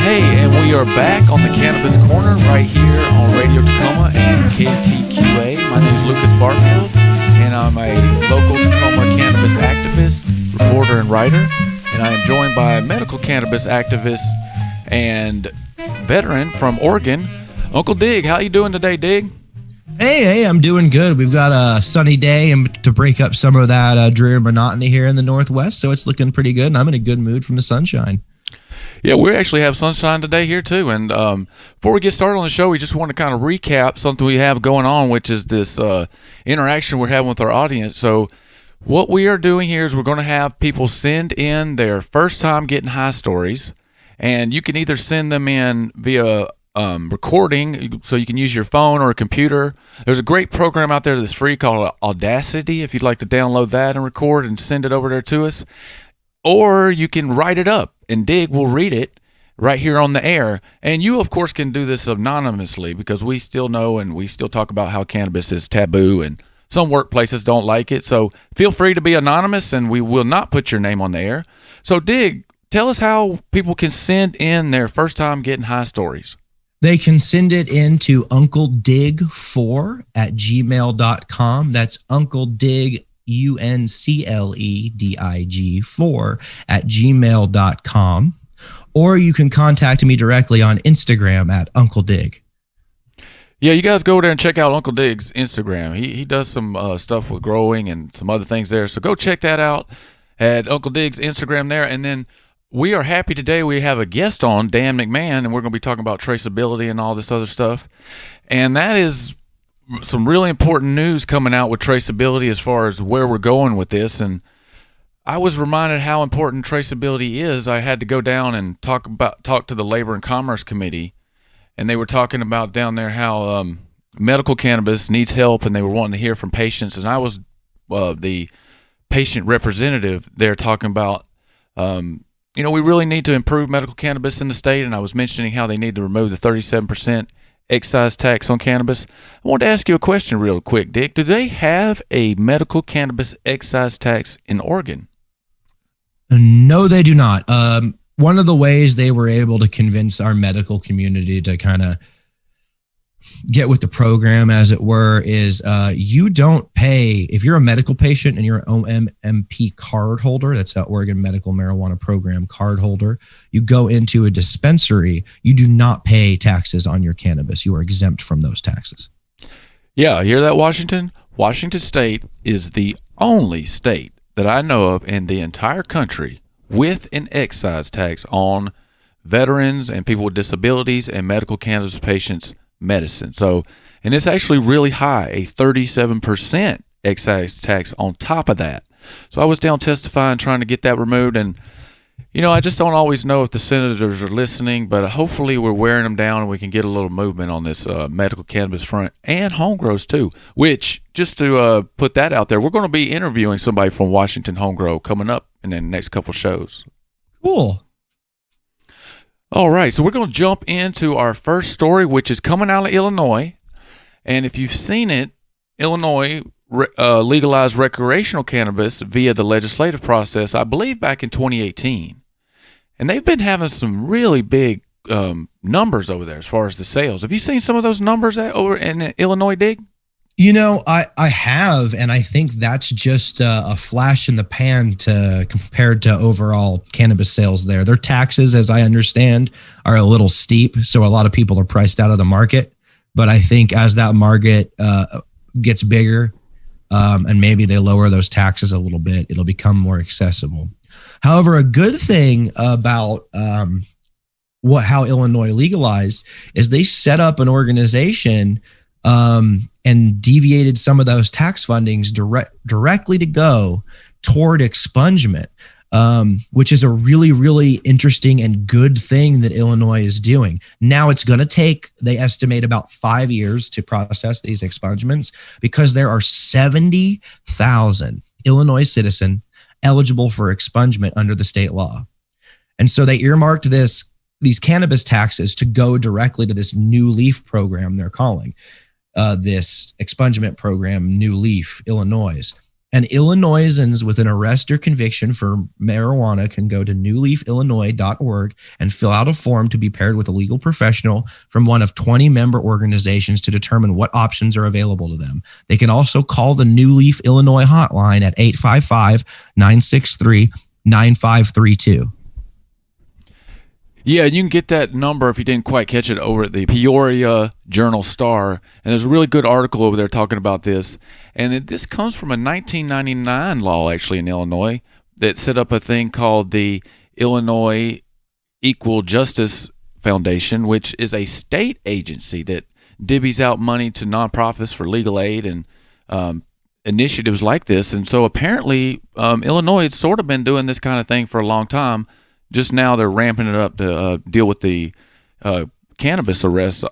Hey, and we are back on the Cannabis Corner right here on Radio Tacoma and KTQA. My name is Lucas Barfield, and I'm a local Tacoma cannabis activist, reporter, and writer. And I am joined by medical cannabis activist and veteran from Oregon, Uncle Dig. How you doing today, Dig? Hey, I'm doing good. We've got a sunny day and to break up some of that dreary monotony here in the Northwest, so it's looking pretty good, and I'm in a good mood from the sunshine. Yeah, we actually have sunshine today here too. And before we get started on the show, we just want to kind of recap something we have going on, which is this interaction we're having with our audience. So what we are doing here is we're going to have people send in their first time getting high stories, and you can either send them in via recording, so you can use your phone or a computer. There's a great program out there that's free called Audacity, if you'd like to download that and record and send it over there to us. Or you can write it up, and Dig will read it right here on the air. And you, of course, can do this anonymously, because we still know and we still talk about how cannabis is taboo and some workplaces don't like it. So feel free to be anonymous, and we will not put your name on the air. So Dig, tell us how people can send in their first time getting high stories. They can send it in to uncledig4@gmail.com. That's Uncle Dig, UNCLEDIG4@gmail.com. Or you can contact me directly on Instagram at Uncle Dig. Yeah, you guys go there and check out Uncle Dig's Instagram. He does some stuff with growing and some other things there. So go check that out at Uncle Dig's Instagram there. And then we are happy today. We have a guest on, Dan McMan, and we're going to be talking about traceability and all this other stuff. And that is some really important news coming out with traceability as far as where we're going with this. And I was reminded how important traceability is. I had to go down and talk to the Labor and Commerce Committee, and they were talking about down there how medical cannabis needs help, and they were wanting to hear from patients. And I was the patient representative there talking about, we really need to improve medical cannabis in the state, and I was mentioning how they need to remove the 37% excise tax on cannabis. I wanted to ask you a question real quick, Dick. Do they have a medical cannabis excise tax in Oregon? No, they do not. One of the ways they were able to convince our medical community to kind of get with the program, as it were, is you don't pay if you're a medical patient and you're an OMMP card holder. That's the Oregon Medical Marijuana Program card holder. You go into a dispensary, you do not pay taxes on your cannabis. You are exempt from those taxes. Yeah, hear that, Washington? Washington State is the only state that I know of in the entire country with an excise tax on veterans and people with disabilities and medical cannabis patients' medicine. So, and it's actually really high, a 37% excise tax on top of that. So I was down testifying, trying to get that removed. And, I just don't always know if the senators are listening, but hopefully we're wearing them down and we can get a little movement on this medical cannabis front and home grows too, which, just to put that out there, we're going to be interviewing somebody from Washington Home Grow coming up in the next couple shows. Cool. All right, so we're going to jump into our first story, which is coming out of Illinois. And if you've seen it, Illinois legalized recreational cannabis via the legislative process, I believe back in 2018. And they've been having some really big numbers over there as far as the sales. Have you seen some of those numbers over in Illinois, Dig? I have, and I think that's just a flash in the pan compared to overall cannabis sales there. Their taxes, as I understand, are a little steep, so a lot of people are priced out of the market. But I think as that market gets bigger, and maybe they lower those taxes a little bit, it'll become more accessible. However, a good thing about how Illinois legalized is they set up an organization and deviated some of those tax fundings directly to go toward expungement, which is a really, really interesting and good thing that Illinois is doing. Now it's going to take, they estimate, about 5 years to process these expungements because there are 70,000 Illinois citizens eligible for expungement under the state law. And so they earmarked these cannabis taxes to go directly to this New Leaf program they're calling. This expungement program, New Leaf, Illinois. And Illinoisans with an arrest or conviction for marijuana can go to newleafillinois.org and fill out a form to be paired with a legal professional from one of 20 member organizations to determine what options are available to them. They can also call the New Leaf Illinois hotline at 855-963-9532. Yeah, you can get that number if you didn't quite catch it over at the Peoria Journal-Star. And there's a really good article over there talking about this. And this comes from a 1999 law, actually, in Illinois that set up a thing called the Illinois Equal Justice Foundation, which is a state agency that divvies out money to nonprofits for legal aid and initiatives like this. And so apparently Illinois has sort of been doing this kind of thing for a long time. Just now they're ramping it up to deal with the cannabis arrests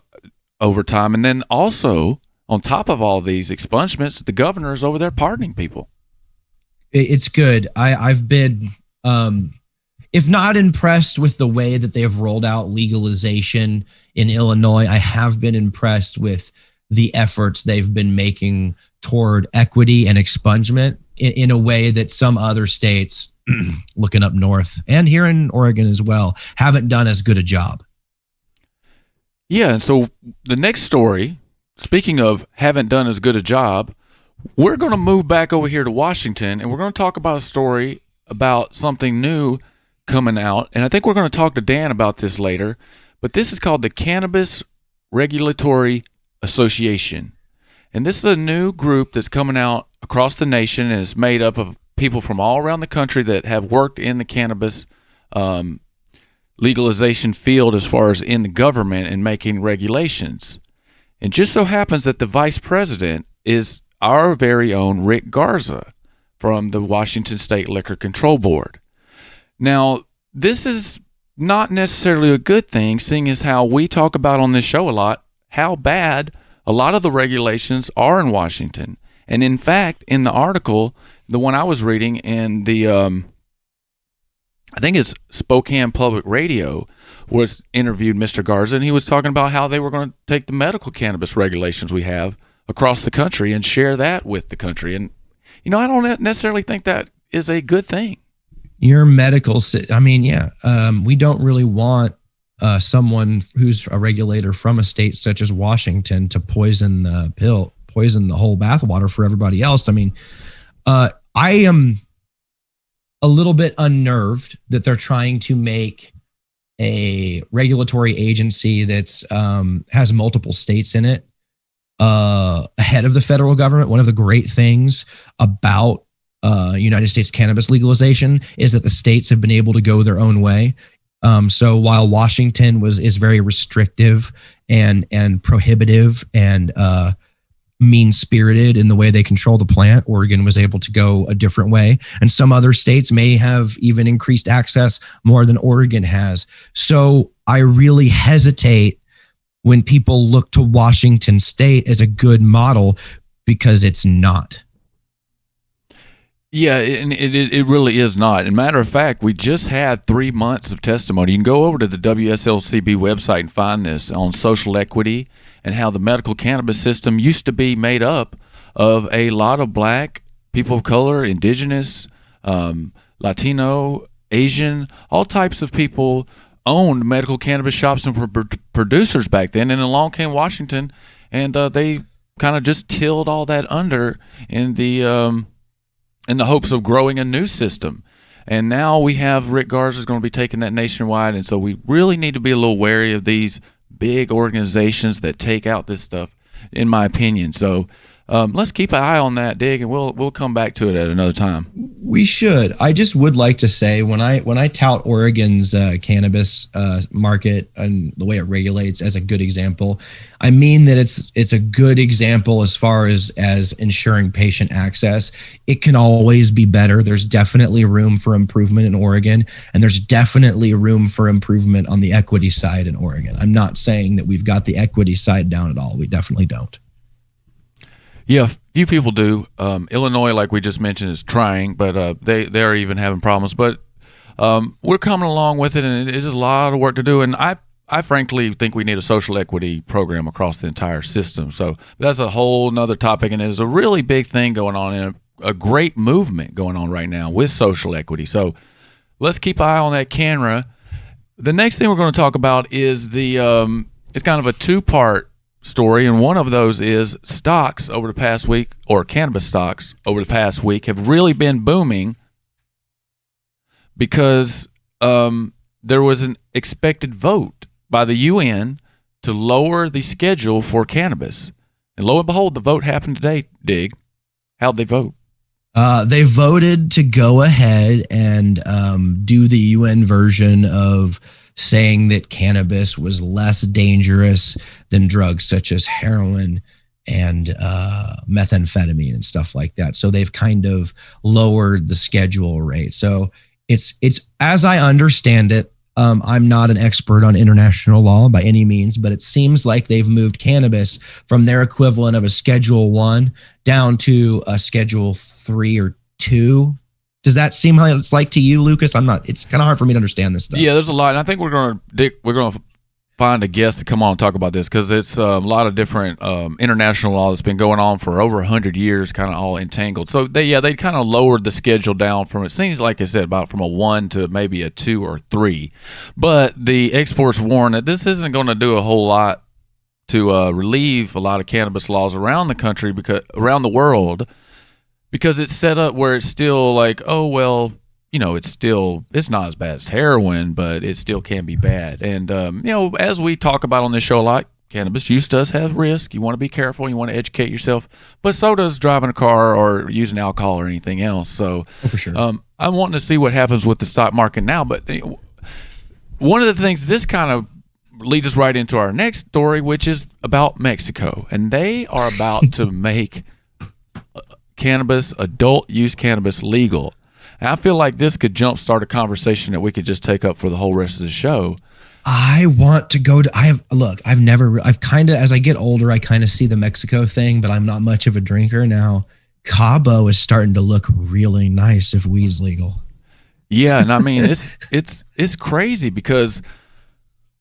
over time. And then also, on top of all these expungements, the governor is over there pardoning people. It's good. I've been, if not impressed with the way that they've rolled out legalization in Illinois, I have been impressed with the efforts they've been making toward equity and expungement in a way that some other states, looking up north and here in Oregon as well, haven't done as good a job. Yeah, and so the next story, speaking of haven't done as good a job, we're going to move back over here to Washington, and we're going to talk about a story about something new coming out. And I think we're going to talk to Dan about this later, but this is called the Cannabis Regulatory Association. And this is a new group that's coming out across the nation, and it's made up of people from all around the country that have worked in the cannabis legalization field as far as in the government and making regulations. And just so happens that the vice president is our very own Rick Garza from the Washington State Liquor Control Board. Now, this is not necessarily a good thing, seeing as how we talk about on this show a lot, how bad a lot of the regulations are in Washington. And in fact, in the article, the one I was reading in the, I think it's Spokane Public Radio, was interviewed Mr. Garza, and he was talking about how they were going to take the medical cannabis regulations we have across the country and share that with the country. And, you know, I don't necessarily think that is a good thing. Your medical, I mean, yeah, we don't really want someone who's a regulator from a state such as Washington to poison the whole bathwater for everybody else. I mean, I am a little bit unnerved that they're trying to make a regulatory agency that's has multiple states in it ahead of the federal government. One of the great things about United States cannabis legalization is that the states have been able to go their own way. So while Washington is very restrictive and prohibitive and mean-spirited in the way they control the plant, Oregon was able to go a different way. And some other states may have even increased access more than Oregon has. So I really hesitate when people look to Washington State as a good model, because it's not. Yeah, and it really is not. As a matter of fact, we just had 3 months of testimony. You can go over to the WSLCB website and find this on social equity and how the medical cannabis system used to be made up of a lot of black, people of color, indigenous, Latino, Asian, all types of people owned medical cannabis shops and were producers back then. And along came Washington, and they kind of just tilled all that under in the hopes of growing a new system. And now we have Rick Garza is going to be taking that nationwide. And so we really need to be a little wary of these big organizations that take out this stuff, in my opinion. So let's keep an eye on that, Dig, and we'll come back to it at another time. We should. I just would like to say, when I tout Oregon's cannabis market and the way it regulates as a good example, I mean that it's a good example as far as ensuring patient access. It can always be better. There's definitely room for improvement in Oregon, and there's definitely room for improvement on the equity side in Oregon. I'm not saying that we've got the equity side down at all. We definitely don't. Yeah, few people do. Illinois, like we just mentioned, is trying, but they're even having problems. But we're coming along with it, and it is a lot of work to do. And I frankly think we need a social equity program across the entire system. So that's a whole nother topic, and there's a really big thing going on in a great movement going on right now with social equity. So let's keep an eye on that CANNARA. The next thing we're going to talk about is it's kind of a two-part story, and one of those is stocks over the past week, or cannabis stocks over the past week, have really been booming because there was an expected vote by the UN to lower the schedule for cannabis. And lo and behold, the vote happened today, Dig. How'd they vote? They voted to go ahead and do the UN version of saying that cannabis was less dangerous than drugs such as heroin and methamphetamine and stuff like that. So they've kind of lowered the schedule rate. So it's as I understand it, I'm not an expert on international law by any means, but it seems like they've moved cannabis from their equivalent of a Schedule 1 down to a Schedule 3 or 2. Does that seem how it's like to you, Lucas? It's kind of hard for me to understand this stuff. Yeah, there's a lot. And I think we're going to find a guest to come on and talk about this because it's a lot of different international law that's been going on for over 100 years, kind of all entangled. So they kind of lowered the schedule down from, it seems like I said, about from a 1 to maybe a 2 or 3. But the experts warn that this isn't going to do a whole lot to relieve a lot of cannabis laws around the country, around the world, because it's set up where it's still like, oh, well, it's not as bad as heroin, but it still can be bad. And, as we talk about on this show a lot, cannabis use does have risk. You want to be careful. You want to educate yourself. But so does driving a car or using alcohol or anything else. So for sure. I'm wanting to see what happens with the stock market now. But one of the things, this kind of leads us right into our next story, which is about Mexico. And they are about to make adult use cannabis legal. And I feel like this could jumpstart a conversation that we could just take up for the whole rest of the show. I want to go to, I've kind of, as I get older, I kind of see the Mexico thing, but I'm not much of a drinker now. Cabo is starting to look really nice if weed's legal. Yeah. And I mean, it's crazy because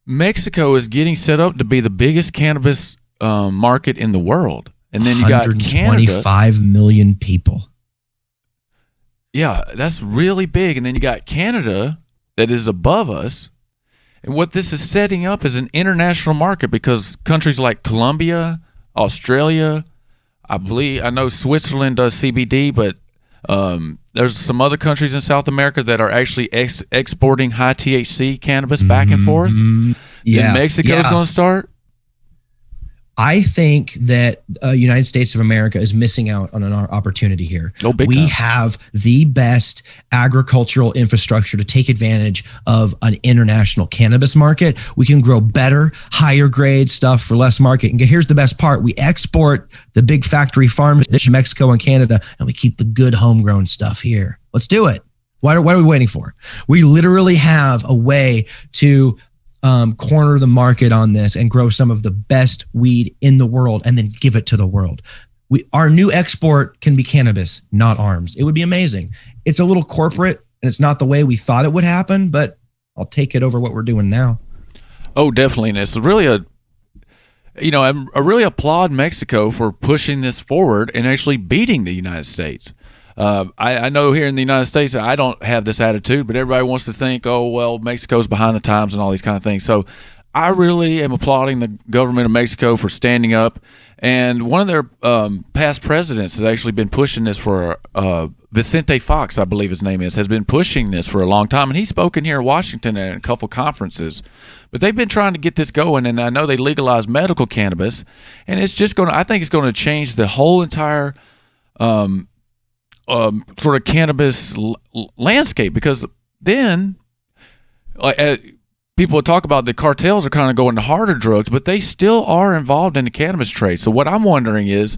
Mexico is getting set up to be the biggest cannabis market in the world. And then you got Canada. 125 million people. Yeah, that's really big. And then you got Canada that is above us. And what this is setting up is an international market because countries like Colombia, Australia, I know Switzerland does CBD, but there's some other countries in South America that are actually exporting high THC cannabis back and forth. Yeah. Then Mexico is going to start. I think that United States of America is missing out on an opportunity here. We have the best agricultural infrastructure to take advantage of an international cannabis market. We can grow better, higher grade stuff for less market. And here's the best part. We export the big factory farms to Mexico and Canada, and we keep the good homegrown stuff here. Let's do it. What are we waiting for? We literally have a way to corner the market on this and grow some of the best weed in the world and then give it to the world. Our new export can be cannabis, not arms. It would be amazing. It's a little corporate and it's not the way we thought it would happen, but I'll take it over what we're doing now. Oh, definitely. And it's really I really applaud Mexico for pushing this forward and actually beating the United States. I know here in the United States, I don't have this attitude, but everybody wants to think, oh, well, Mexico's behind the times and all these kind of things. So I really am applauding the government of Mexico for standing up. And one of their past presidents has actually been pushing this for Vicente Fox, I believe his name is, has been pushing this for a long time. And he's spoken here in Washington at a couple conferences. But they've been trying to get this going. And I know they legalized medical cannabis. And it's just I think it's going to change the whole entire sort of cannabis landscape, because then people talk about the cartels are kind of going to harder drugs, but they still are involved in the cannabis trade. So what I'm wondering is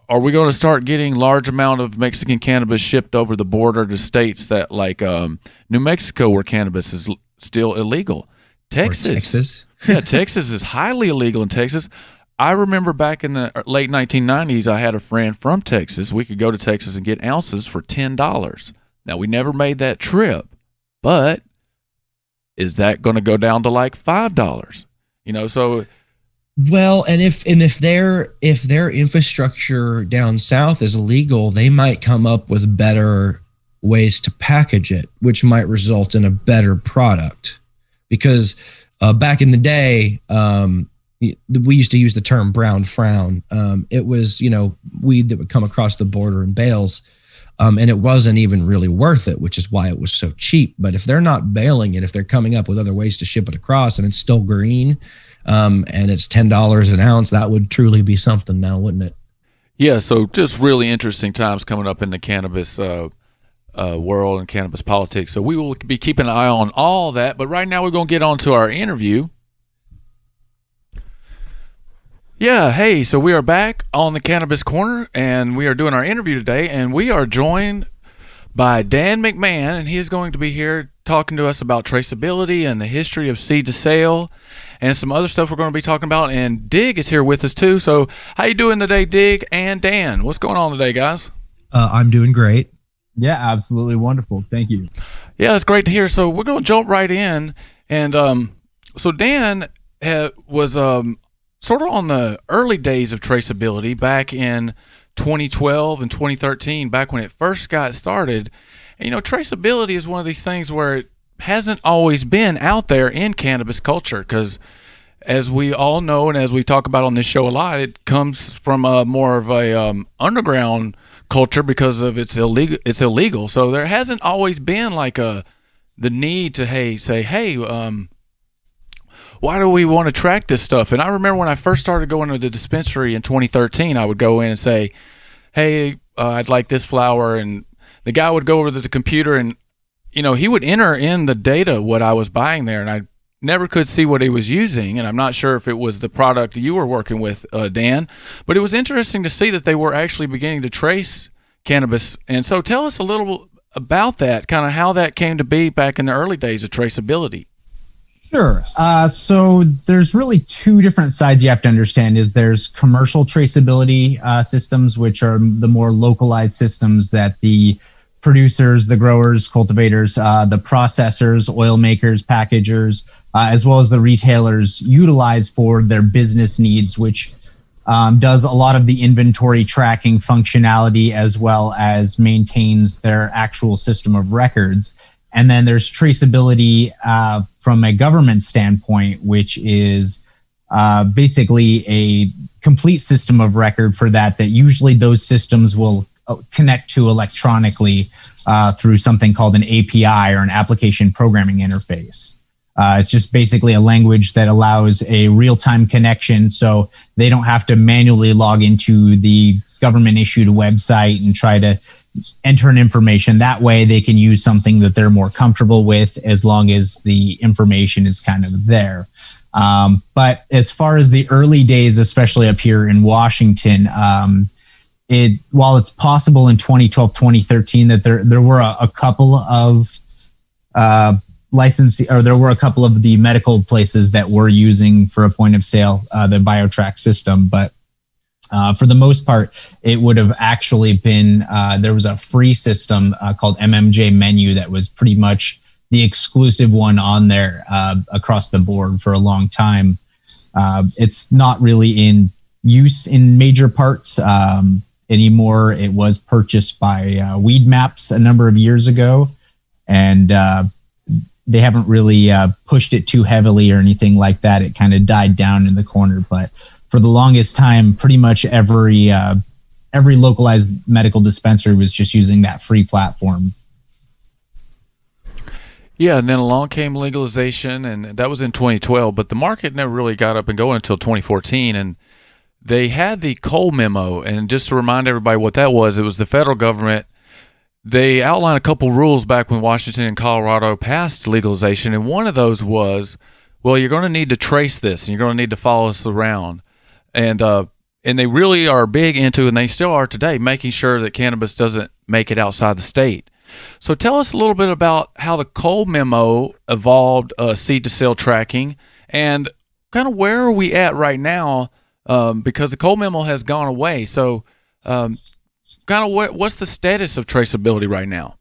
are we going to start getting large amount of Mexican cannabis shipped over the border to states that like New Mexico, where cannabis is still illegal? Texas. Yeah, Texas is highly illegal in Texas. I remember back in the late 1990s, I had a friend from Texas. We could go to Texas and get ounces for $10. Now, we never made that trip, but is that going to go down to like $5? So Well, and if their infrastructure down south is illegal, they might come up with better ways to package it, which might result in a better product. Because back in the day, we used to use the term brown frown. It was, weed that would come across the border in bales, and it wasn't even really worth it, which is why it was so cheap. But if they're not baling it, if they're coming up with other ways to ship it across and it's still green, and it's $10 an ounce, that would truly be something now, wouldn't it? Yeah, so just really interesting times coming up in the cannabis world and cannabis politics. So we will be keeping an eye on all that. But right now we're going to get on to our interview. Yeah, hey, so we are back on the Cannabis Corner, and we are doing our interview today, and we are joined by Dan McMan, and he is going to be here talking to us about traceability and the history of seed to sale and some other stuff we're going to be talking about. And Dig is here with us too. So how you doing today, Dig and Dan? What's going on today, guys? I'm doing great. Yeah, absolutely wonderful. Thank you. Yeah, it's great to hear. So we're going to jump right in. And so Dan was sort of on the early days of traceability back in 2012 and 2013, back when it first got started. And, traceability is one of these things where it hasn't always been out there in cannabis culture because, as we all know and as we talk about on this show a lot, it comes from more of a underground culture because of it's illegal. So there hasn't always been like the need to say, hey, why do we want to track this stuff? And I remember when I first started going to the dispensary in 2013, I would go in and say, hey, I'd like this flower. And the guy would go over to the computer and, he would enter in the data, what I was buying there. And I never could see what he was using. And I'm not sure if it was the product you were working with, Dan. But it was interesting to see that they were actually beginning to trace cannabis. And so tell us a little about that, kind of how that came to be back in the early days of traceability. Sure. So there's really two different sides you have to understand. There's commercial traceability systems, which are the more localized systems that the producers, the growers, cultivators, the processors, oil makers, packagers, as well as the retailers utilize for their business needs, which does a lot of the inventory tracking functionality as well as maintains their actual system of records. And then there's traceability from a government standpoint, which is basically a complete system of record for that usually those systems will connect to electronically through something called an API or an application programming interface. It's just basically a language that allows a real-time connection so they don't have to manually log into the government-issued website and try to enter in information. That way they can use something that they're more comfortable with as long as the information is kind of there. But as far as the early days, especially up here in Washington, while it's possible in 2012, 2013 that there were a couple of licensing, or there were a couple of the medical places that were using for a point of sale the BioTrack system, but for the most part, it would have actually been, there was a free system called MMJ Menu that was pretty much the exclusive one on there across the board for a long time. It's not really in use in major parts anymore. It was purchased by Weed Maps a number of years ago, and they haven't really pushed it too heavily or anything like that. It kind of died down in the corner, but for the longest time, pretty much every localized medical dispensary was just using that free platform. Yeah, and then along came legalization, and that was in 2012, but the market never really got up and going until 2014, and they had the Cole memo, and just to remind everybody what that was, it was the federal government. They outlined a couple rules back when Washington and Colorado passed legalization, and one of those was, well, you're going to need to trace this, and you're going to need to follow us around. And they really are big into, and they still are today, making sure that cannabis doesn't make it outside the state. So tell us a little bit about how the Cole memo evolved seed to sale tracking, and kind of where are we at right now, because the Cole memo has gone away. So kind of what's the status of traceability right now?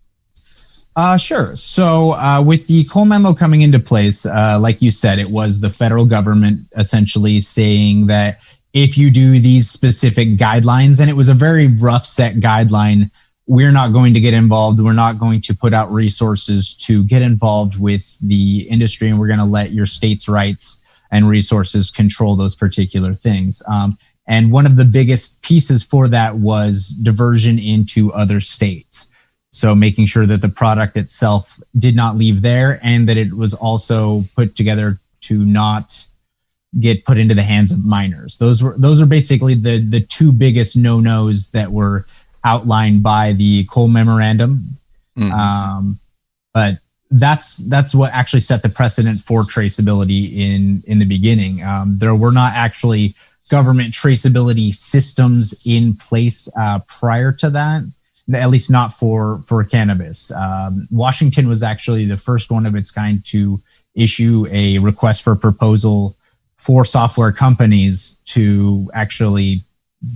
Sure. So with the Cole memo coming into place, like you said, it was the federal government essentially saying that if you do these specific guidelines, and it was a very rough set guideline, we're not going to get involved. We're not going to put out resources to get involved with the industry, and we're going to let your state's rights and resources control those particular things. And one of the biggest pieces for that was diversion into other states. So making sure that the product itself did not leave there, and that it was also put together to not get put into the hands of minors. Those are basically the two biggest no-nos that were outlined by the Cole memorandum. Mm-hmm. But that's what actually set the precedent for traceability in the beginning. There were not actually government traceability systems in place prior to that. At least not for cannabis. Washington was actually the first one of its kind to issue a request for proposal for software companies to actually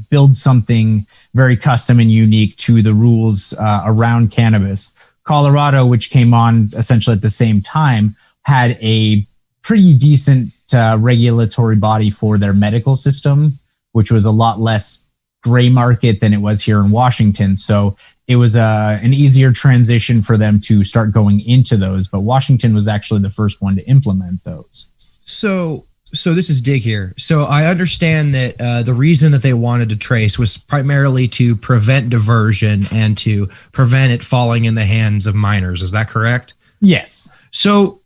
build something very custom and unique to the rules around cannabis. Colorado, which came on essentially at the same time, had a pretty decent regulatory body for their medical system, which was a lot less gray market than it was here in Washington. So it was an easier transition for them to start going into those. But Washington was actually the first one to implement those. So this is Dig here. So I understand that the reason that they wanted to trace was primarily to prevent diversion and to prevent it falling in the hands of minors. Is that correct? Yes. So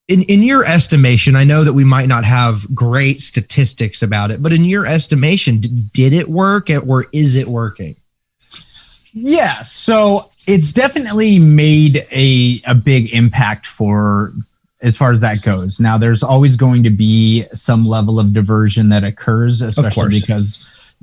in your estimation, I know that we might not have great statistics about it, but in your estimation, did it work, or is it working? Yeah, so it's definitely made a big impact for as far as that goes. Now, there's always going to be some level of diversion that occurs, especially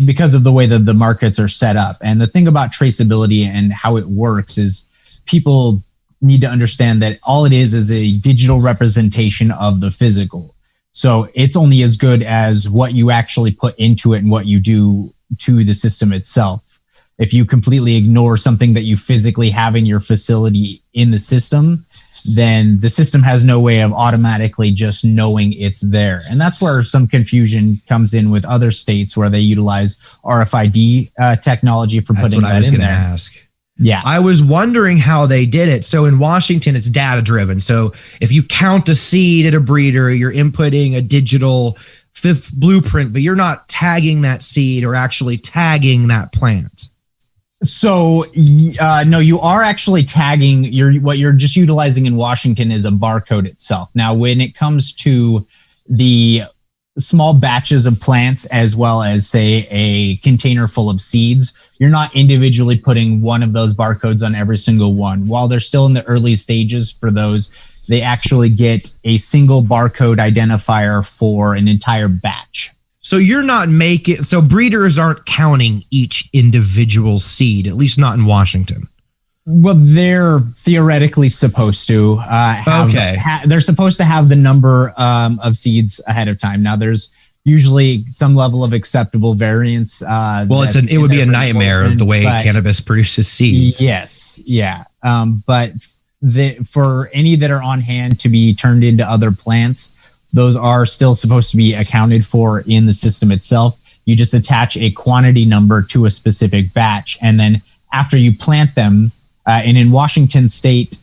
because of the way that the markets are set up. And the thing about traceability and how it works is people need to understand that all it is a digital representation of the physical. So it's only as good as what you actually put into it and what you do to the system itself. If you completely ignore something that you physically have in your facility in the system, then the system has no way of automatically just knowing it's there. And that's where some confusion comes in with other states where they utilize RFID technology for putting that in there. That's what I was going to ask. Yeah. I was wondering how they did it. So in Washington, it's data driven. So if you count a seed at a breeder, you're inputting a digital fifth blueprint, but you're not tagging that seed or actually tagging that plant. So no, you are actually tagging. What you're just utilizing in Washington is a barcode itself. Now, when it comes to the small batches of plants, as well as say a container full of seeds, you're not individually putting one of those barcodes on every single one. While they're still in the early stages for those, they actually get a single barcode identifier for an entire batch. So you're not so breeders aren't counting each individual seed, at least not in Washington. Well, they're theoretically supposed to they're supposed to have the number of seeds ahead of time. Now, there's usually some level of acceptable variance. Well, it would be a nightmare of the way cannabis produces seeds. Yes, yeah. But for any that are on hand to be turned into other plants, those are still supposed to be accounted for in the system itself. You just attach a quantity number to a specific batch, and then after you plant them, and in Washington state,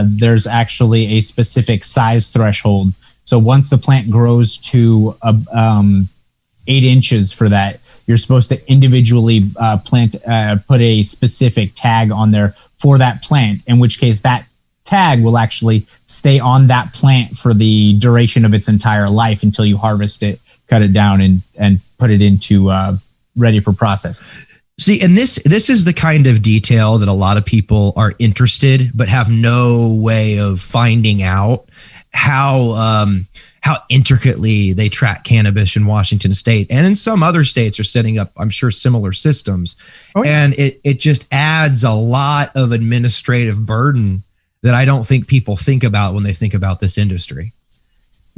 there's actually a specific size threshold. So once the plant grows to 8 inches for that, you're supposed to individually put a specific tag on there for that plant, in which case that tag will actually stay on that plant for the duration of its entire life until you harvest it, cut it down, and put it into ready for process. See, and this is the kind of detail that a lot of people are interested, but have no way of finding out how intricately they track cannabis in Washington state, and in some other states are setting up, I'm sure, similar systems. Oh, yeah. And it just adds a lot of administrative burden that I don't think people think about when they think about this industry.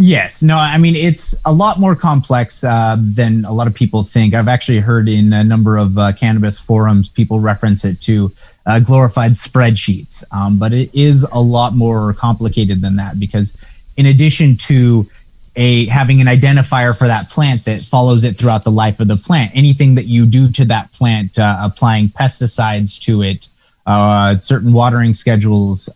Yes. No, I mean, it's a lot more complex than a lot of people think. I've actually heard in a number of cannabis forums, people reference it to glorified spreadsheets. But it is a lot more complicated than that, because in addition to having an identifier for that plant that follows it throughout the life of the plant, anything that you do to that plant, applying pesticides to it, certain watering schedules,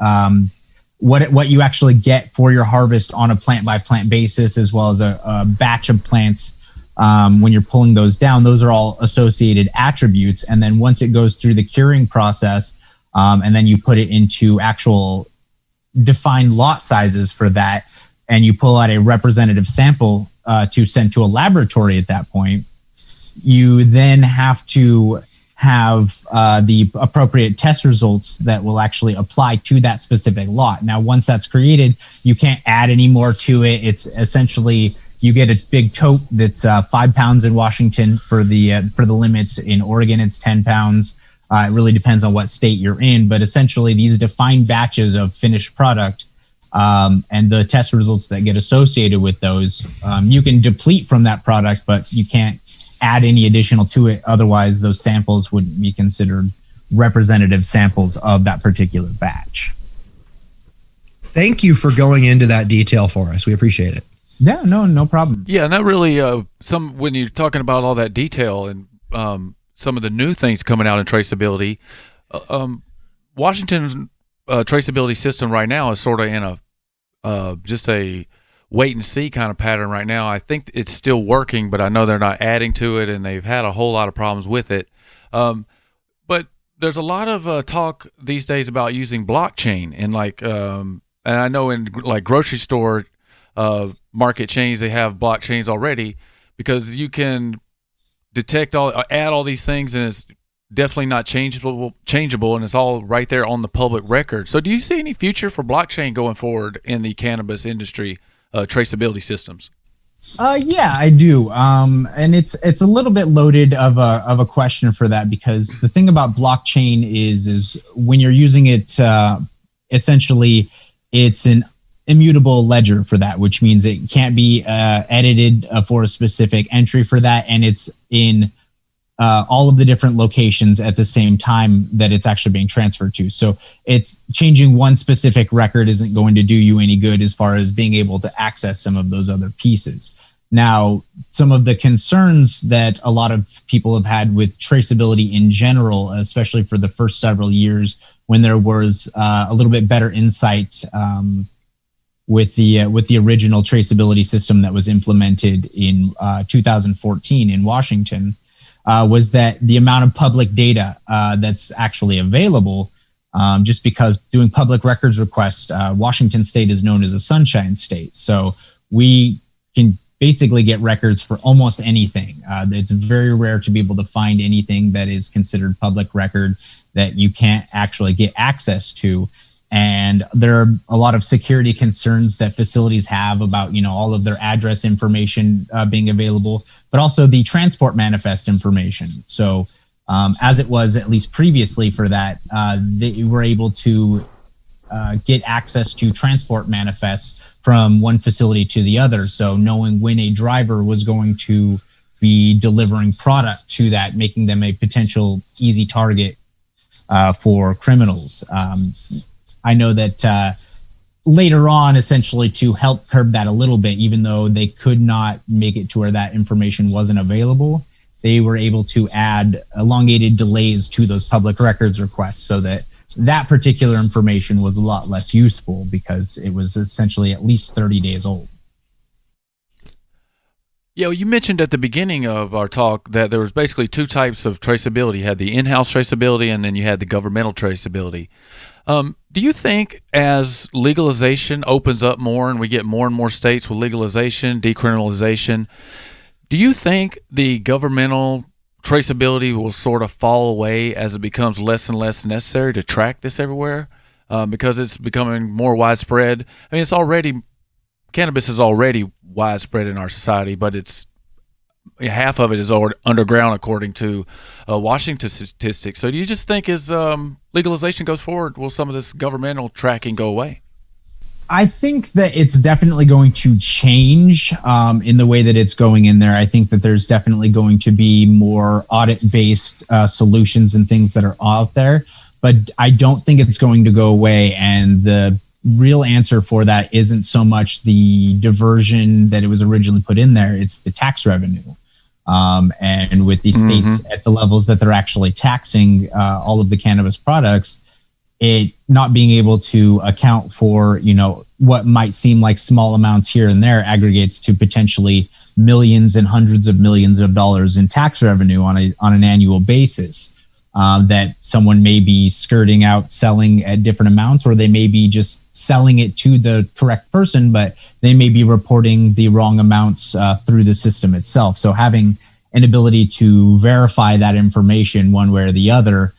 what you actually get for your harvest on a plant by plant basis, as well as a batch of plants when you're pulling those down, those are all associated attributes. And then once it goes through the curing process, and then you put it into actual defined lot sizes for that, and you pull out a representative sample to send to a laboratory at that point, you then have to have the appropriate test results that will actually apply to that specific lot. Now, once that's created, you can't add any more to it. It's essentially, you get a big tote that's 5 pounds in Washington for the limits. In Oregon, it's 10 pounds. It really depends on what state you're in, but essentially these defined batches of finished product and the test results that get associated with those, you can deplete from that product, but you can't add any additional to it. Otherwise, those samples wouldn't be considered representative samples of that particular batch. Thank you for going into that detail for us. We appreciate it. Yeah, no problem. Yeah, and that really when you're talking about all that detail and some of the new things coming out in traceability, Washington's traceability system right now is sort of in just a wait and see kind of pattern right now. I think it's still working, but I know they're not adding to it, and they've had a whole lot of problems with it. But there's a lot of talk these days about using blockchain, and and I know in like grocery store market chains, they have blockchains already, because you can add all these things, and it's definitely not changeable, and it's all right there on the public record. So do you see any future for blockchain going forward in the cannabis industry traceability systems? Yeah, I do. And it's a little bit loaded of a question for that, because the thing about blockchain is when you're using it, essentially it's an immutable ledger for that, which means it can't be edited for a specific entry for that, and it's in all of the different locations at the same time that it's actually being transferred to. So it's changing one specific record isn't going to do you any good as far as being able to access some of those other pieces. Now, some of the concerns that a lot of people have had with traceability in general, especially for the first several years when there was a little bit better insight with the original traceability system that was implemented in 2014 in Washington, was that the amount of public data that's actually available, just because doing public records requests, Washington State is known as a sunshine state. So we can basically get records for almost anything. It's very rare to be able to find anything that is considered public record that you can't actually get access to. And there are a lot of security concerns that facilities have about, all of their address information being available, but also the transport manifest information. So as it was at least previously for that, they were able to get access to transport manifests from one facility to the other. So knowing when a driver was going to be delivering product to that, making them a potential easy target for criminals. I know that later on, essentially to help curb that a little bit, even though they could not make it to where that information wasn't available, they were able to add elongated delays to those public records requests so that that particular information was a lot less useful because it was essentially at least 30 days old. Yeah, well, you mentioned at the beginning of our talk that there was basically two types of traceability. You had the in-house traceability, and then you had the governmental traceability. Do you think as legalization opens up more and we get more and more states with legalization, decriminalization, do you think the governmental traceability will sort of fall away as it becomes less and less necessary to track this everywhere because it's becoming more widespread? I mean, cannabis is already widespread in our society, but half of it is underground according to Washington statistics. So do you just think as legalization goes forward, will some of this governmental tracking go away? I think that it's definitely going to change in the way that it's going in there. I think that there's definitely going to be more audit-based solutions and things that are out there, but I don't think it's going to go away. And the real answer for that isn't so much the diversion that it was originally put in there, it's the tax revenue. And with these states at the levels that they're actually taxing all of the cannabis products, it not being able to account for, what might seem like small amounts here and there aggregates to potentially millions and hundreds of millions of dollars in tax revenue on an annual basis. That someone may be skirting out selling at different amounts, or they may be just selling it to the correct person, but they may be reporting the wrong amounts through the system itself. So having an ability to verify that information one way or the other,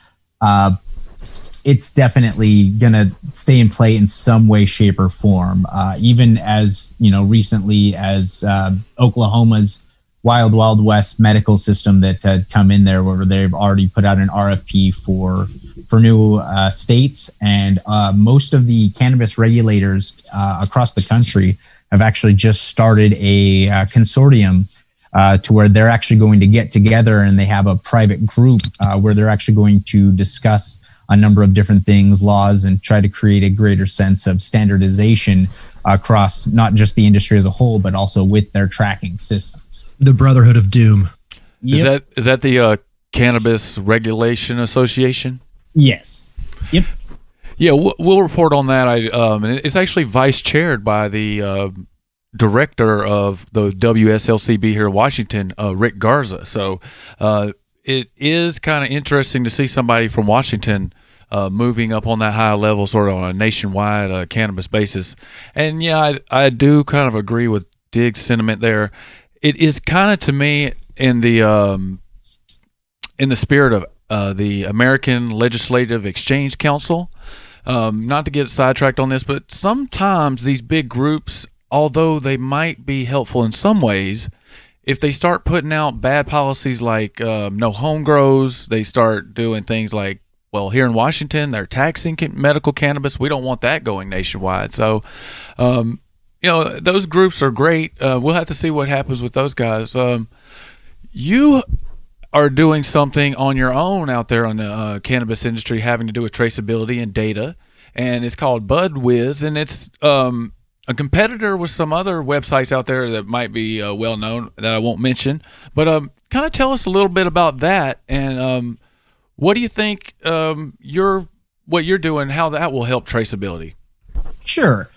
it's definitely going to stay in play in some way, shape, or form. Even as, recently as Oklahoma's Wild West medical system that had come in there, where they've already put out an RFP for new states, and most of the cannabis regulators across the country have actually just started a consortium to where they're actually going to get together, and they have a private group where they're actually going to discuss a number of different things, laws, and try to create a greater sense of standardization across not just the industry as a whole, but also with their tracking systems. The Brotherhood of Doom. Yep. Is that the Cannabis Regulation Association? Yes. Yep. Yeah, we'll report on that. And it's actually vice chaired by the director of the WSLCB here in Washington, Rick Garza. So it is kind of interesting to see somebody from Washington moving up on that high level, sort of on a nationwide cannabis basis. And yeah, I do kind of agree with Dig's sentiment there. It is kind of, to me, in the spirit of the American Legislative Exchange Council. Not to get sidetracked on this, but sometimes these big groups, although they might be helpful in some ways, if they start putting out bad policies like no home grows, they start doing things like, well, here in Washington, they're taxing medical cannabis. We don't want that going nationwide. So, those groups are great. We'll have to see what happens with those guys. You are doing something on your own out there on the cannabis industry having to do with traceability and data, and it's called BudWiz, and it's a competitor with some other websites out there that might be well known that I won't mention, but kind of tell us a little bit about that, and what do you think what you're doing, how that will help traceability? Sure.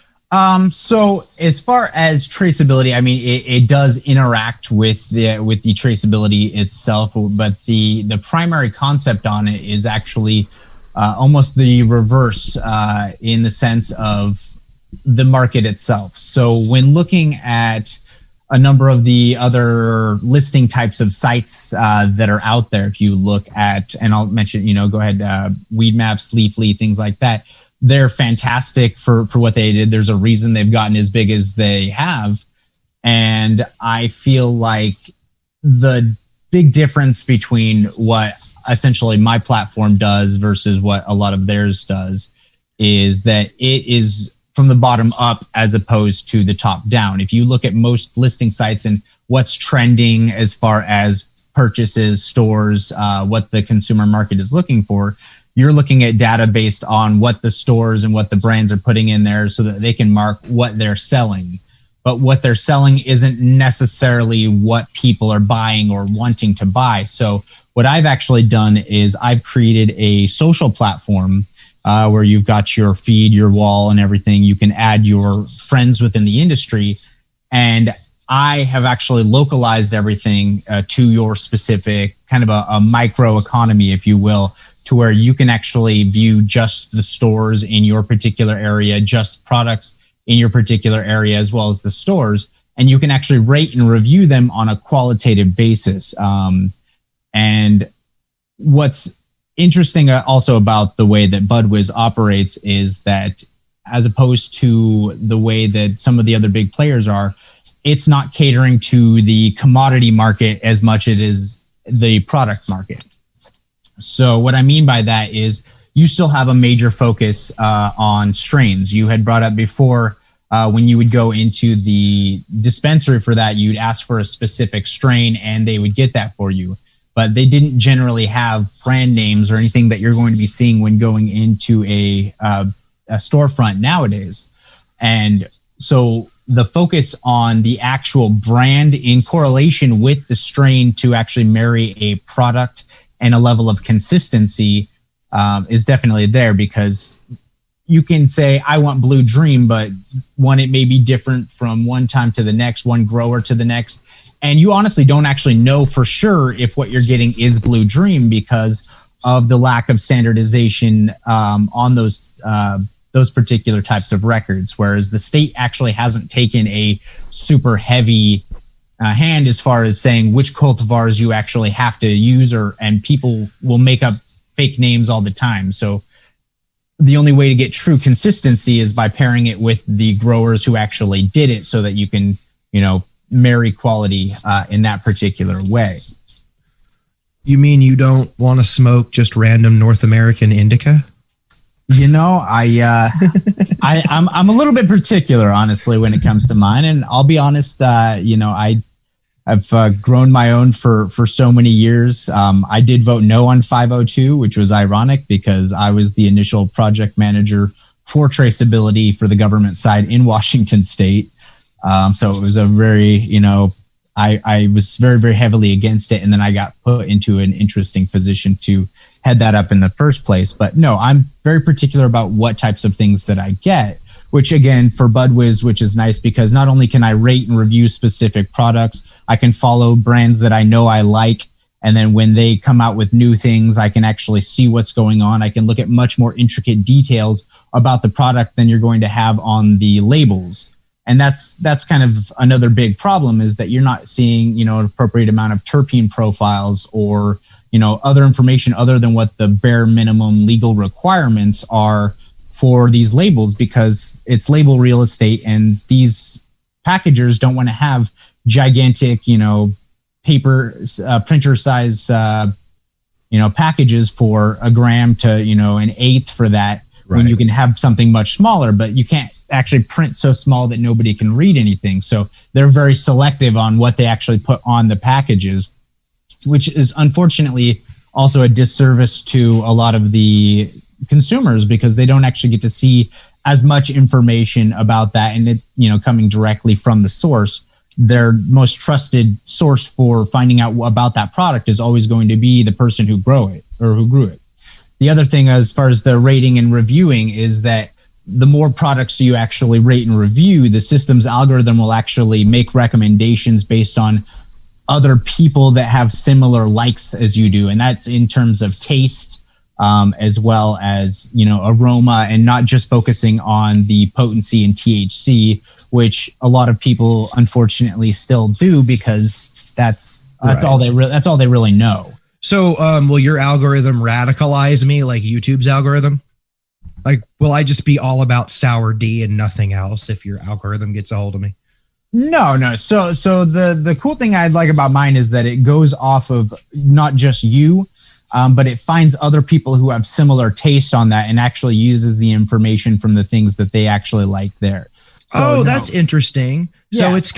So as far as traceability, I mean, it does interact with the traceability itself, but the primary concept on it is actually almost the reverse in the sense of the market itself. So when looking at a number of the other listing types of sites that are out there, if you look at, and I'll mention, go ahead, Weed Maps, Leafly, things like that, they're fantastic for what they did. There's a reason they've gotten as big as they have. And I feel like the big difference between what essentially my platform does versus what a lot of theirs does is that it is from the bottom up as opposed to the top down. If you look at most listing sites and what's trending as far as purchases, stores, what the consumer market is looking for, you're looking at data based on what the stores and what the brands are putting in there so that they can mark what they're selling. But what they're selling isn't necessarily what people are buying or wanting to buy. So what I've actually done is I've created a social platform where you've got your feed, your wall, and everything. You can add your friends within the industry. And I have actually localized everything to your specific kind of a micro economy, if you will, to where you can actually view just the stores in your particular area, just products in your particular area, as well as the stores. And you can actually rate and review them on a qualitative basis. And what's interesting also about the way that BudWiz operates is that as opposed to the way that some of the other big players are, it's not catering to the commodity market as much as it is the product market. So what I mean by that is you still have a major focus on strains. You had brought up before when you would go into the dispensary for that, you'd ask for a specific strain and they would get that for you. But they didn't generally have brand names or anything that you're going to be seeing when going into a storefront nowadays. And so the focus on the actual brand in correlation with the strain to actually marry a product and a level of consistency is definitely there, because you can say, I want Blue Dream, but it may be different from one time to the next, one grower to the next. And you honestly don't actually know for sure if what you're getting is Blue Dream because of the lack of standardization on those particular types of records. Whereas the state actually hasn't taken a super heavy hand as far as saying which cultivars you actually have to use, and people will make up fake names all the time. So the only way to get true consistency is by pairing it with the growers who actually did it, so that you can, marry quality in that particular way. You mean you don't want to smoke just random North American indica? I'm a little bit particular, honestly, when it comes to mine. And I'll be honest, I've grown my own for so many years. I did vote no on 502, which was ironic because I was the initial project manager for traceability for the government side in Washington State. So it was a very, I was very, very heavily against it. And then I got put into an interesting position to head that up in the first place. But no, I'm very particular about what types of things that I get, which again, for BudWiz, which is nice because not only can I rate and review specific products, I can follow brands that I know I like. And then when they come out with new things, I can actually see what's going on. I can look at much more intricate details about the product than you're going to have on the labels. And that's kind of another big problem, is that you're not seeing, an appropriate amount of terpene profiles or, other information other than what the bare minimum legal requirements are for these labels, because it's label real estate, and these packagers don't want to have gigantic, paper printer size, packages for a gram to, an eighth for that. Right. When you can have something much smaller, but you can't actually print so small that nobody can read anything. So they're very selective on what they actually put on the packages, which is unfortunately also a disservice to a lot of the consumers, because they don't actually get to see as much information about that, and it, coming directly from the source. Their most trusted source for finding out about that product is always going to be the person who grew it. The other thing, as far as the rating and reviewing, is that the more products you actually rate and review, the system's algorithm will actually make recommendations based on other people that have similar likes as you do. And that's in terms of taste, as well as, aroma, and not just focusing on the potency and THC, which a lot of people unfortunately still do, because that's right. all they really know. So will your algorithm radicalize me like YouTube's algorithm? Like, will I just be all about sour D and nothing else if your algorithm gets a hold of me? No. So the cool thing I like about mine is that it goes off of not just you, but it finds other people who have similar tastes on that and actually uses the information from the things that they actually like there. So, that's interesting. Yeah. So it's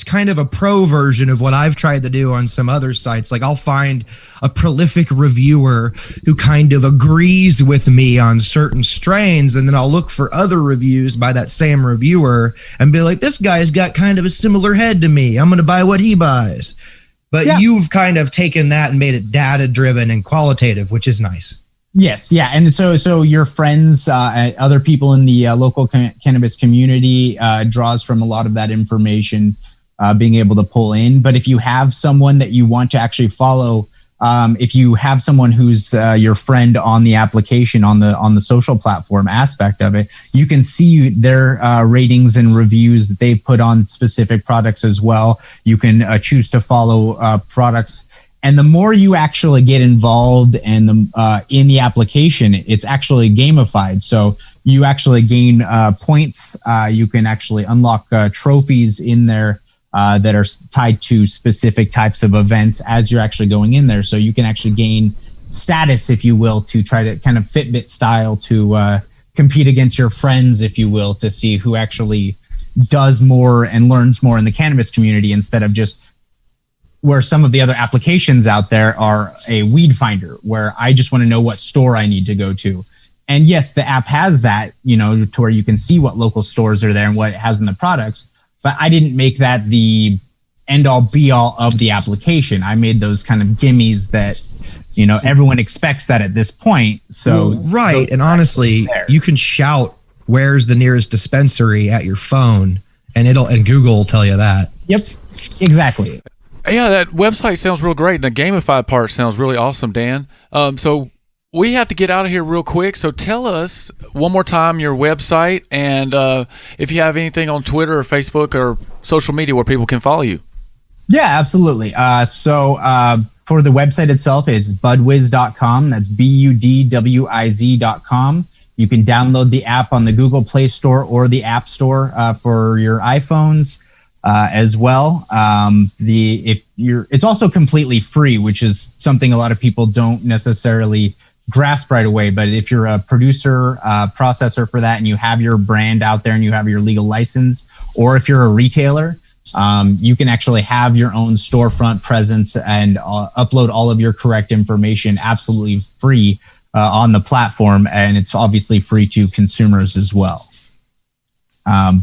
kind of a pro version of what I've tried to do on some other sites. Like, I'll find a prolific reviewer who kind of agrees with me on certain strains, and then I'll look for other reviews by that same reviewer and be like, this guy's got kind of a similar head to me. I'm going to buy what he buys. But You've kind of taken that and made it data driven and qualitative, which is nice. Yes. Yeah. And so your friends, other people in the local cannabis community draws from a lot of that information, being able to pull in. But if you have someone that you want to actually follow, if you have someone who's your friend on the application, on the social platform aspect of it, you can see their ratings and reviews that they put on specific products as well. You can choose to follow products. And the more you actually get involved and in the application, it's actually gamified. So you actually gain points. You can actually unlock trophies in there that are tied to specific types of events as you're actually going in there. So you can actually gain status, if you will, to try to kind of Fitbit style to compete against your friends, if you will, to see who actually does more and learns more in the cannabis community, instead of just where some of the other applications out there are a weed finder, where I just want to know what store I need to go to. And yes, the app has that, to where you can see what local stores are there and what it has in the products. But I didn't make that the end all be all of the application. I made those kind of gimmies that, everyone expects that at this point. So right. And honestly, you can shout, "Where's the nearest dispensary?" at your phone, and Google will tell you that. Yep, exactly. Yeah, that website sounds real great. And the gamified part sounds really awesome, Dan. So we have to get out of here real quick. So tell us one more time your website, and if you have anything on Twitter or Facebook or social media where people can follow you. Yeah, absolutely. So for the website itself, it's budwiz.com. That's budwiz.com. You can download the app on the Google Play Store or the App Store for your iPhones as well. It's also completely free, which is something a lot of people don't necessarily grasp right away. But if you're a producer, processor for that, and you have your brand out there and you have your legal license, or if you're a retailer, you can actually have your own storefront presence and upload all of your correct information absolutely free on the platform. And it's obviously free to consumers as well.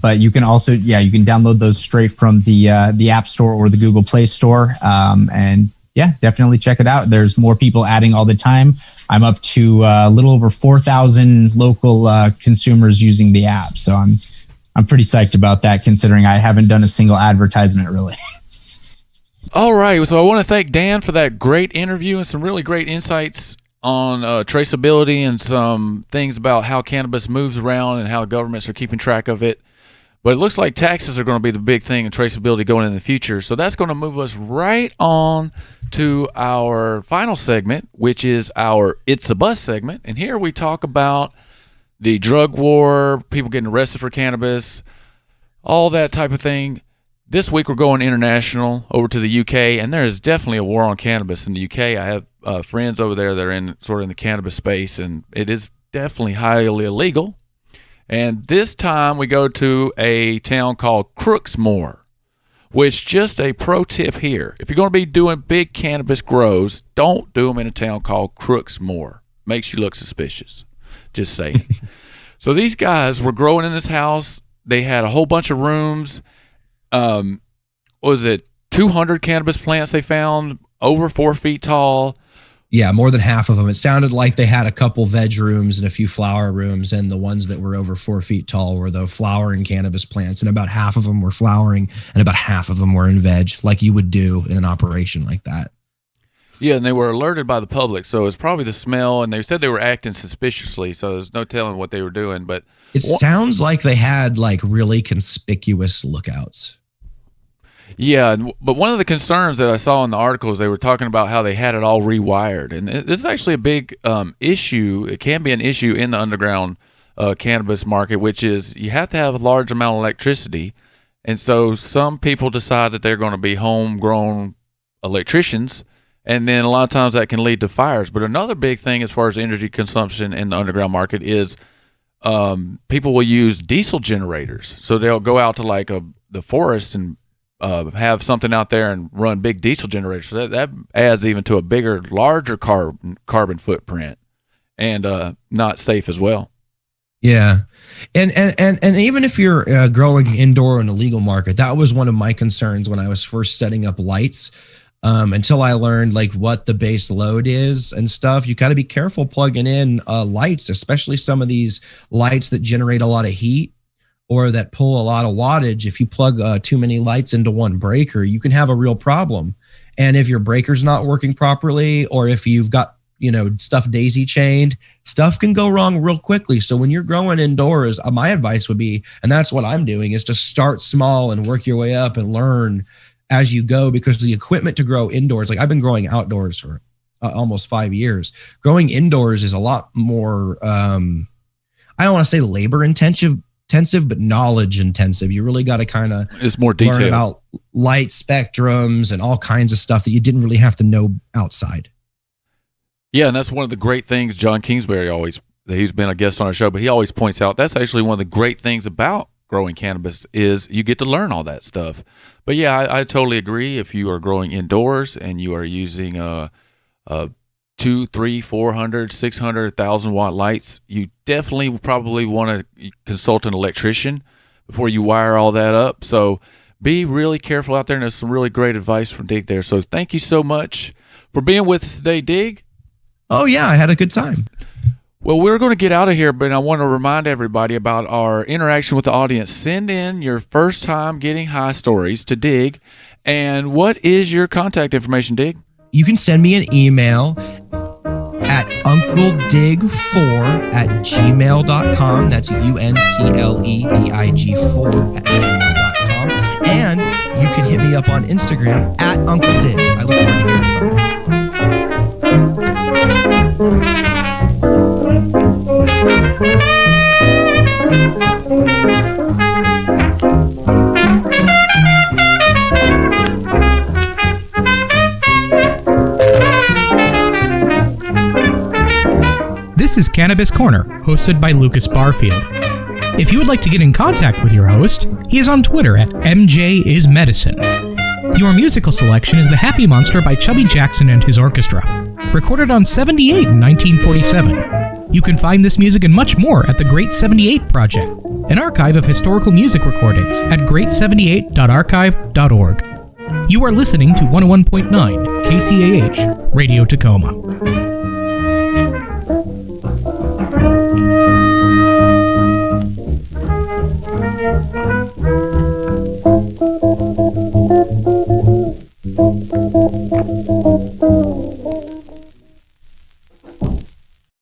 But you can also, you can download those straight from the App Store or the Google Play Store. And definitely check it out. There's more people adding all the time. I'm up to a little over 4,000 local consumers using the app. So I'm pretty psyched about that, considering I haven't done a single advertisement really. All right. So I want to thank Dan for that great interview and some really great insights on traceability and some things about how cannabis moves around and how governments are keeping track of it. But it looks like taxes are going to be the big thing in traceability going in the future. So that's going to move us right on to our final segment, which is our It's a Bust segment. And here we talk about the drug war, people getting arrested for cannabis, all that type of thing. This week we're going international over to the UK, and there is definitely a war on cannabis in the UK. I have friends over there that are in the cannabis space, and it is definitely highly illegal. And this time we go to a town called Crooksmore, which, just a pro tip here, if you're going to be doing big cannabis grows, don't do them in a town called Crooksmore. Makes you look suspicious. Just saying. So these guys were growing in this house. They had a whole bunch of rooms. What was it? 200 cannabis plants they found, over 4 feet tall. Yeah, more than half of them. It sounded like they had a couple veg rooms and a few flower rooms, and the ones that were over 4 feet tall were the flowering cannabis plants, and about half of them were flowering and about half of them were in veg, like you would do in an operation like that. Yeah, and they were alerted by the public, so it's probably the smell, and they said they were acting suspiciously, so there's no telling what they were doing. But it sounds like they had like really conspicuous lookouts. Yeah, but one of the concerns that I saw in the articles, they were talking about how they had it all rewired, and this is actually a big issue. It can be an issue in the underground cannabis market, which is you have to have a large amount of electricity, and so some people decide that they're going to be homegrown electricians, and then a lot of times that can lead to fires. But another big thing as far as energy consumption in the underground market is people will use diesel generators. So they'll go out to like the forest and have something out there and run big diesel generators. So that adds even to a bigger, larger carbon footprint, and not safe as well. Yeah. And even if you're growing indoor in a legal market, that was one of my concerns when I was first setting up lights. Until I learned like what the base load is and stuff, you got to be careful plugging in lights, especially some of these lights that generate a lot of heat or that pull a lot of wattage. If you plug too many lights into one breaker, you can have a real problem. And if your breaker's not working properly, or if you've got, stuff daisy chained, stuff can go wrong real quickly. So when you're growing indoors, my advice would be, and that's what I'm doing, is to start small and work your way up and learn as you go, because the equipment to grow indoors, like I've been growing outdoors for almost 5 years. Growing indoors is a lot more, I don't want to say labor intensive, but knowledge intensive. You really got to kind of it's more detailed. Learn about light spectrums and all kinds of stuff that you didn't really have to know outside. Yeah, and that's one of the great things John Kingsbury always he's been a guest on our show, but he always points out that's actually one of the great things about growing cannabis is you get to learn all that stuff. But yeah, I totally agree. If you are growing indoors and you are using 200, 300, 400, 600, 1,000 watt lights, you definitely probably want to consult an electrician before you wire all that up. So be really careful out there, and there's some really great advice from Dig there. So thank you so much for being with us today, Dig. Oh, yeah, I had a good time. Well, we're going to get out of here, but I want to remind everybody about our interaction with the audience. Send in your first time getting high stories to Dig. And what is your contact information, Dig? You can send me an email at uncledig4@gmail.com. That's UNCLEDIG4@gmail.com. And you can hit me up on Instagram at Uncle Dig. I look forward to hearing from you. This is Cannabis Corner, hosted by Lucas Barfield. If you would like to get in contact with your host, he is on Twitter at MJIsMedicine. Your musical selection is The Happy Monster by Chubby Jackson and his orchestra, recorded on 78 in 1947. You can find this music and much more at the Great 78 Project, an archive of historical music recordings at great78.archive.org. You are listening to 101.9 KTAH, Radio Tacoma.